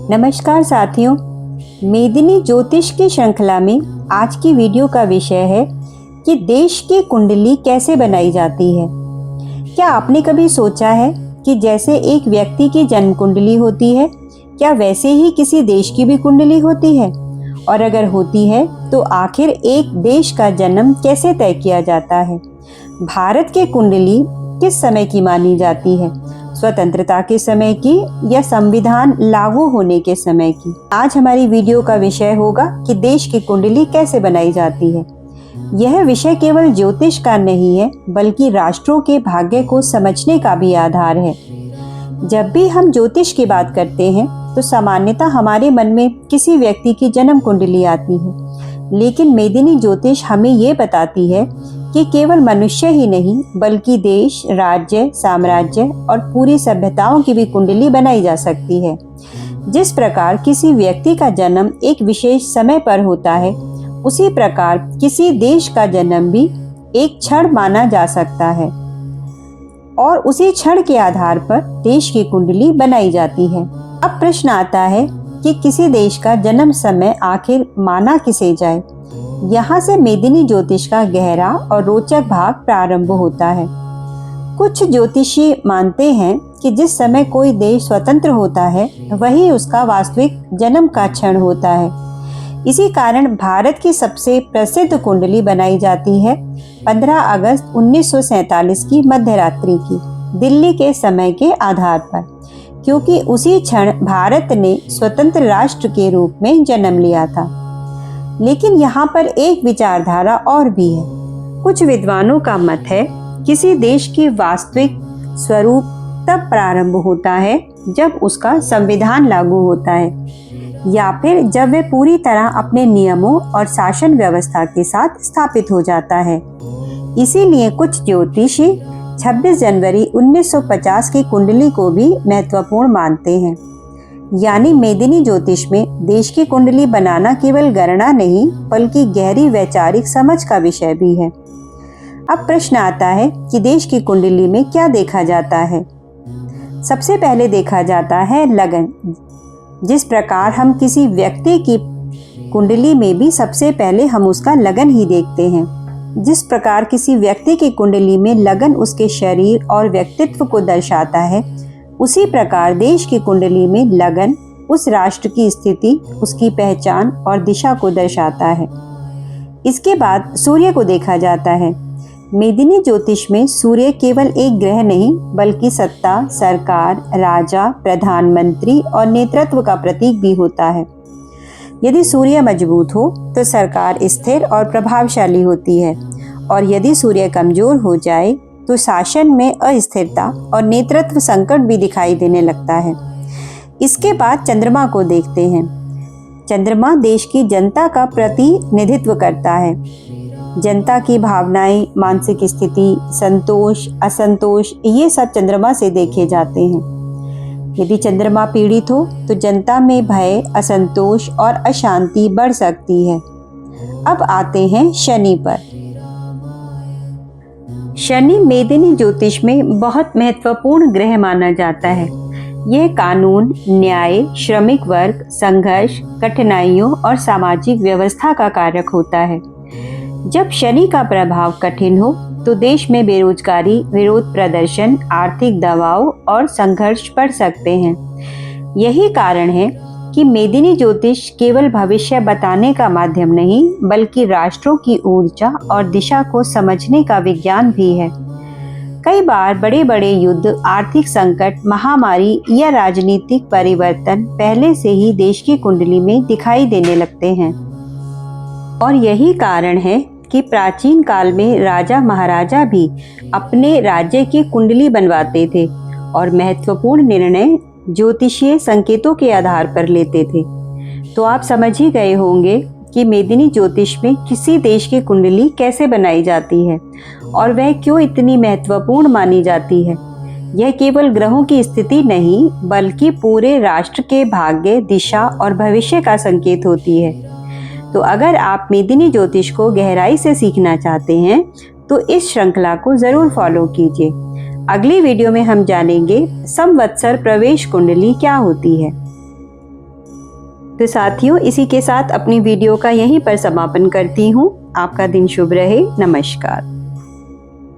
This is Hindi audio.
नमस्कार साथियों, मेदिनी ज्योतिष की श्रृंखला में आज की वीडियो का विषय है कि देश की कुंडली कैसे बनाई जाती है। क्या आपने कभी सोचा है कि जैसे एक व्यक्ति की जन्म कुंडली होती है, क्या वैसे ही किसी देश की भी कुंडली होती है? और अगर होती है तो आखिर एक देश का जन्म कैसे तय किया जाता है? भारत की कुंडली किस समय की मानी जाती है? स्वतंत्रता के समय की या संविधान लागू होने के समय की? आज हमारी वीडियो का विषय होगा कि देश की कुंडली कैसे बनाई जाती है। यह विषय केवल ज्योतिष का नहीं है, बल्कि राष्ट्रों के भाग्य को समझने का भी आधार है। जब भी हम ज्योतिष की बात करते हैं तो सामान्यतः हमारे मन में किसी व्यक्ति की जन्म कुंडली आती है, लेकिन मेदिनी ज्योतिष हमें ये बताती है कि केवल मनुष्य ही नहीं, बल्कि देश, राज्य, साम्राज्य और पूरी सभ्यताओं की भी कुंडली बनाई जा सकती है। जिस प्रकार किसी व्यक्ति का जन्म एक विशेष समय पर होता है, उसी प्रकार किसी देश का जन्म भी एक क्षण माना जा सकता है और उसी क्षण के आधार पर देश की कुंडली बनाई जाती है। अब प्रश्न आता है कि किसी देश का जन्म समय आखिर माना किसे जाए। यहाँ से मेदिनी ज्योतिष का गहरा और रोचक भाग प्रारंभ होता है। कुछ ज्योतिषी मानते हैं कि जिस समय कोई देश स्वतंत्र होता है, वही उसका वास्तविक जन्म का क्षण होता है। इसी कारण भारत की सबसे प्रसिद्ध कुंडली बनाई जाती है 15 अगस्त 1947 की मध्यरात्रि की, दिल्ली के समय के आधार पर, क्योंकि उसी क्षण भारत ने स्वतंत्र राष्ट्र के रूप में जन्म लिया था। लेकिन यहाँ पर एक विचारधारा और भी है। कुछ विद्वानों का मत है किसी देश की वास्तविक स्वरूप तब प्रारंभ होता है जब उसका संविधान लागू होता है, या फिर जब वह पूरी तरह अपने नियमों और शासन व्यवस्था के साथ स्थापित हो जाता है। इसीलिए कुछ ज्योतिषी 26 जनवरी 1950 की कुंडली को भी महत्वपूर्ण मानते हैं। यानी मेदिनी ज्योतिष में देश की कुंडली बनाना केवल गणना नहीं, बल्कि गहरी वैचारिक समझ का विषय भी है। अब प्रश्न आता है कि देश की कुंडली में क्या देखा जाता है। सबसे पहले देखा जाता है लगन। जिस प्रकार हम किसी व्यक्ति की कुंडली में भी सबसे पहले हम उसका लगन ही देखते हैं, जिस प्रकार किसी व्यक्ति की कुंडली में लगन उसके शरीर और व्यक्तित्व को दर्शाता है, उसी प्रकार देश की कुंडली में लगन उस राष्ट्र की स्थिति, उसकी पहचान और दिशा को दर्शाता है। इसके बाद सूर्य को देखा जाता है। मेदिनी ज्योतिष में सूर्य केवल एक ग्रह नहीं, बल्कि सत्ता, सरकार, राजा, प्रधानमंत्री और नेतृत्व का प्रतीक भी होता है। यदि सूर्य मजबूत हो तो सरकार स्थिर और प्रभावशाली होती है, और यदि सूर्य कमजोर हो जाए तो शासन में अस्थिरता और नेतृत्व संकट भी दिखाई देने लगता है। इसके बाद चंद्रमा को देखते हैं। चंद्रमा देश की जनता का प्रतिनिधित्व करता है। जनता की भावनाएं, मानसिक स्थिति, संतोष, असंतोष, ये सब चंद्रमा से देखे जाते हैं। यदि चंद्रमा पीड़ित हो तो जनता में भय, असंतोष और अशांति बढ़ सकती है। अब आते हैं शनि पर। शनि मेदिनी ज्योतिष में बहुत महत्वपूर्ण ग्रह माना जाता है। यह कानून, न्याय, श्रमिक वर्ग, संघर्ष, कठिनाइयों और सामाजिक व्यवस्था का कारक होता है। जब शनि का प्रभाव कठिन हो तो देश में बेरोजगारी, विरोध प्रदर्शन, आर्थिक दबाव और संघर्ष बढ़ सकते हैं। यही कारण है कि मेदिनी ज्योतिष केवल भविष्य बताने का माध्यम नहीं, बल्कि राष्ट्रों की ऊर्जा और दिशा को समझने का विज्ञान भी है। कई बार बड़े बड़े युद्ध, आर्थिक संकट, महामारी या राजनीतिक परिवर्तन पहले से ही देश की कुंडली में दिखाई देने लगते हैं। और यही कारण है कि प्राचीन काल में राजा महाराजा भी अपने राज्य की कुंडली बनवाते थे और महत्वपूर्ण निर्णय ज्योतिषीय संकेतों के आधार पर लेते थे। तो आप समझ ही गए होंगे कि मेदिनी ज्योतिष में किसी देश की कुंडली कैसे बनाई जाती है और वह क्यों इतनी महत्वपूर्ण मानी जाती है। यह केवल ग्रहों की स्थिति नहीं, बल्कि पूरे राष्ट्र के भाग्य, दिशा और भविष्य का संकेत होती है। तो अगर आप मेदिनी ज्योतिष को गहराई से सीखना चाहते हैं तो इस श्रृंखला को जरूर फॉलो कीजिए। अगली वीडियो में हम जानेंगे संवत्सर प्रवेश कुंडली क्या होती है। तो साथियों, इसी के साथ अपनी वीडियो का यहीं पर समापन करती हूँ। आपका दिन शुभ रहे। नमस्कार।